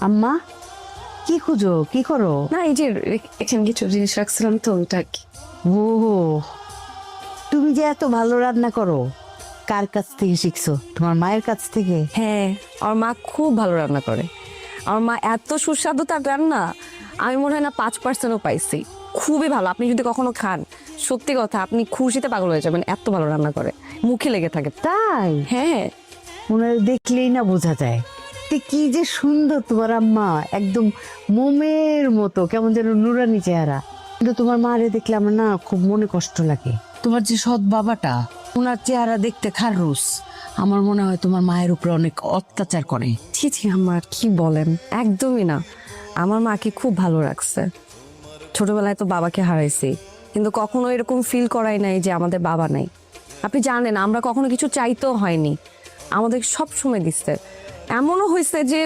আম্মা কি খুঁজো, কি করো? না এই যে এখানে কিছু জিনিস রাখছিলাম তো ওটা কি। ও, তুমি যে এত ভালো রান্না করো, কার কাছ থেকে শিখছো? তোমার মায়ের কাছ থেকে? হ্যাঁ, আমার মা খুব ভালো রান্না করে। আমার মা এত সুস্বাদু তার রান্না, আমি মনে হয় না 5%ও পাইছি। খুবই ভালো, আপনি যদি কখনো খান, সত্যি কথা আপনি খুশিতে পাগল হয়ে যাবেন, এত ভালো রান্না করে, মুখে লেগে থাকে। তাই? হ্যাঁ, মনে হয় দেখলেই না বোঝা যায়। কি যে সুন্দর তোমার আম্মা, একদম মোমের মতো, কেমন যেন নুরানি চেহারা। কিন্তু তোমার মারে দেখলে আমার না খুব মনে কষ্ট লাগে। তোমার যে সৎ বাবাটা, ওনার চেহারা দেখতে খারুস। আমার মনে হয় তোমার মায়ের উপরে অনেক অত্যাচার করে। ছি ছি, আমার কি বলেন, একদমই না। আমার মাকে খুব ভালো রাখছে। ছোটবেলায় তো বাবাকে হারাইছি, কিন্তু কখনো এরকম ফিল করাই নাই যে আমাদের বাবা নাই। আপনি জানেন আমরা কখনো কিছু চাইতেও হয়নি, আমাদের সব সময় দিচ্ছে। এমনও হয়েছে যে